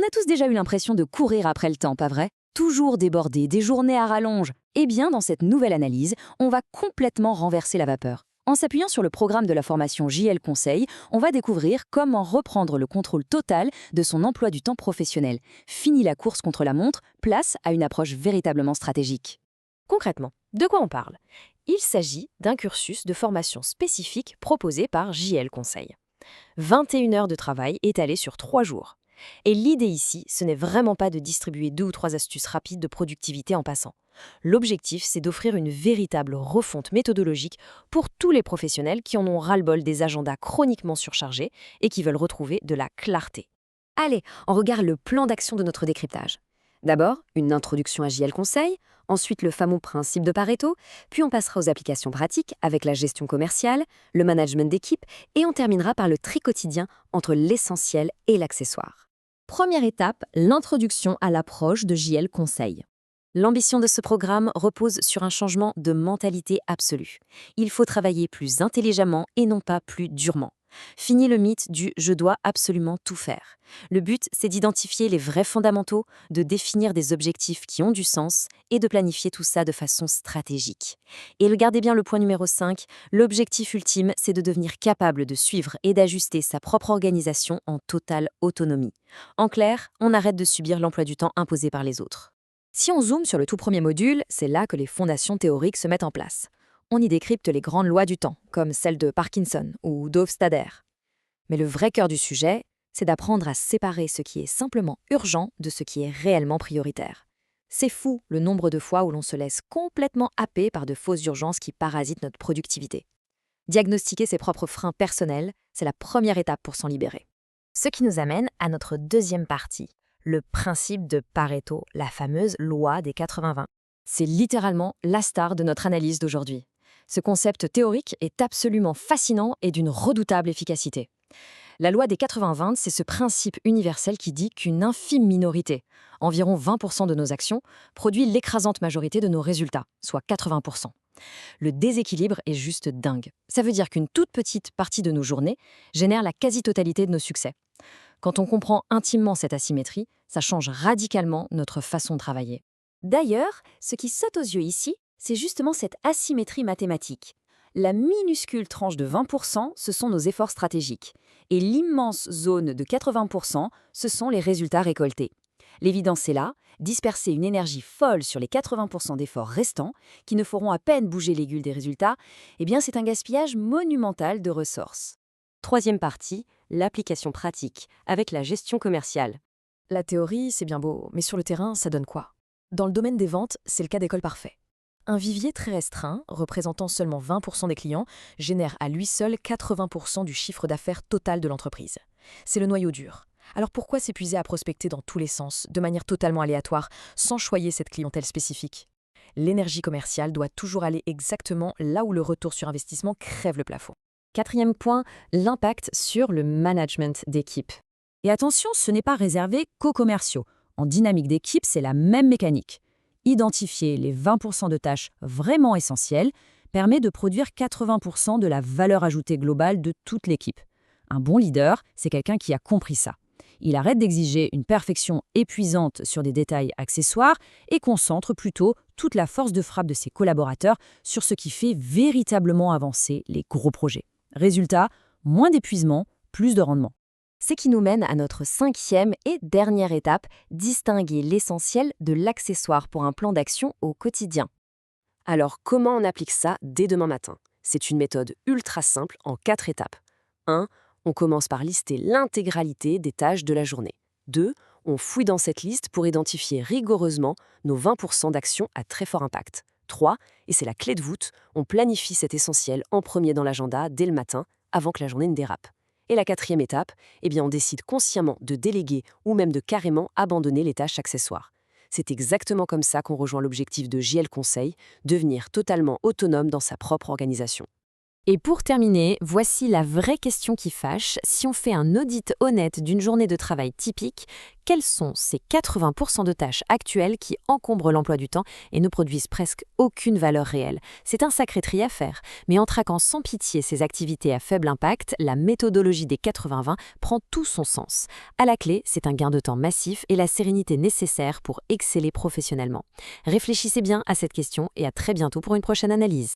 a tous déjà eu l'impression de courir après le temps, pas vrai? Toujours débordé, des journées à rallonge. Eh bien, dans cette nouvelle analyse, on va complètement renverser la vapeur. En s'appuyant sur le programme de la formation JL Conseil, on va découvrir comment reprendre le contrôle total de son emploi du temps professionnel. Fini la course contre la montre, place à une approche véritablement stratégique. Concrètement, de quoi on parle? Il s'agit d'un cursus de formation spécifique proposé par JL Conseil. 21 heures de travail étalées sur 3 jours. Et l'idée ici, ce n'est vraiment pas de distribuer 2 ou 3 astuces rapides de productivité en passant. L'objectif, c'est d'offrir une véritable refonte méthodologique pour tous les professionnels qui en ont ras-le-bol des agendas chroniquement surchargés et qui veulent retrouver de la clarté. Allez, on regarde le plan d'action de notre décryptage. D'abord, une introduction à JL Conseil, ensuite le fameux principe de Pareto, puis on passera aux applications pratiques avec la gestion commerciale, le management d'équipe et on terminera par le tri quotidien entre l'essentiel et l'accessoire. Première étape, l'introduction à l'approche de JL Conseil. L'ambition de ce programme repose sur un changement de mentalité absolue. Il faut travailler plus intelligemment et non pas plus durement. Fini le mythe du « je dois absolument tout faire ». Le but, c'est d'identifier les vrais fondamentaux, de définir des objectifs qui ont du sens et de planifier tout ça de façon stratégique. Et regardez bien le point numéro 5, l'objectif ultime, c'est de devenir capable de suivre et d'ajuster sa propre organisation en totale autonomie. En clair, on arrête de subir l'emploi du temps imposé par les autres. Si on zoome sur le tout premier module, c'est là que les fondations théoriques se mettent en place. On y décrypte les grandes lois du temps, comme celle de Parkinson ou d'Hofstadter. Mais le vrai cœur du sujet, c'est d'apprendre à séparer ce qui est simplement urgent de ce qui est réellement prioritaire. C'est fou le nombre de fois où l'on se laisse complètement happer par de fausses urgences qui parasitent notre productivité. Diagnostiquer ses propres freins personnels, c'est la première étape pour s'en libérer. Ce qui nous amène à notre deuxième partie, le principe de Pareto, la fameuse loi des 80-20. C'est littéralement la star de notre analyse d'aujourd'hui. Ce concept théorique est absolument fascinant et d'une redoutable efficacité. La loi des 80-20, c'est ce principe universel qui dit qu'une infime minorité, environ 20% de nos actions, produit l'écrasante majorité de nos résultats, soit 80%. Le déséquilibre est juste dingue. Ça veut dire qu'une toute petite partie de nos journées génère la quasi-totalité de nos succès. Quand on comprend intimement cette asymétrie, ça change radicalement notre façon de travailler. D'ailleurs, ce qui saute aux yeux ici, c'est justement cette asymétrie mathématique. La minuscule tranche de 20%, ce sont nos efforts stratégiques. Et l'immense zone de 80%, ce sont les résultats récoltés. L'évidence est là, disperser une énergie folle sur les 80% d'efforts restants, qui ne feront à peine bouger l'aiguille des résultats, eh bien c'est un gaspillage monumental de ressources. Troisième partie, l'application pratique, avec la gestion commerciale. La théorie, c'est bien beau, mais sur le terrain, ça donne quoi? Dans le domaine des ventes, c'est le cas d'école parfait. Un vivier très restreint, représentant seulement 20% des clients, génère à lui seul 80% du chiffre d'affaires total de l'entreprise. C'est le noyau dur. Alors pourquoi s'épuiser à prospecter dans tous les sens, de manière totalement aléatoire, sans choyer cette clientèle spécifique? L'énergie commerciale doit toujours aller exactement là où le retour sur investissement crève le plafond. Quatrième point, l'impact sur le management d'équipe. Et attention, ce n'est pas réservé qu'aux commerciaux. En dynamique d'équipe, c'est la même mécanique. Identifier les 20% de tâches vraiment essentielles permet de produire 80% de la valeur ajoutée globale de toute l'équipe. Un bon leader, c'est quelqu'un qui a compris ça. Il arrête d'exiger une perfection épuisante sur des détails accessoires et concentre plutôt toute la force de frappe de ses collaborateurs sur ce qui fait véritablement avancer les gros projets. Résultat, moins d'épuisement, plus de rendement. Ce qui nous mène à notre cinquième et dernière étape, distinguer l'essentiel de l'accessoire pour un plan d'action au quotidien. Alors, comment on applique ça dès demain matin? C'est une méthode ultra simple en 4 étapes. 1. On commence par lister l'intégralité des tâches de la journée. 2. On fouille dans cette liste pour identifier rigoureusement nos 20% d'actions à très fort impact. 3. Et c'est la clé de voûte, on planifie cet essentiel en premier dans l'agenda dès le matin, avant que la journée ne dérape. Et la 4e étape, on décide consciemment de déléguer ou même de carrément abandonner les tâches accessoires. C'est exactement comme ça qu'on rejoint l'objectif de JL Conseil, devenir totalement autonome dans sa propre organisation. Et pour terminer, voici la vraie question qui fâche. Si on fait un audit honnête d'une journée de travail typique, quels sont ces 80% de tâches actuelles qui encombrent l'emploi du temps et ne produisent presque aucune valeur réelle? C'est un sacré tri à faire, mais en traquant sans pitié ces activités à faible impact, la méthodologie des 80-20 prend tout son sens. À la clé, c'est un gain de temps massif et la sérénité nécessaire pour exceller professionnellement. Réfléchissez bien à cette question et à très bientôt pour une prochaine analyse.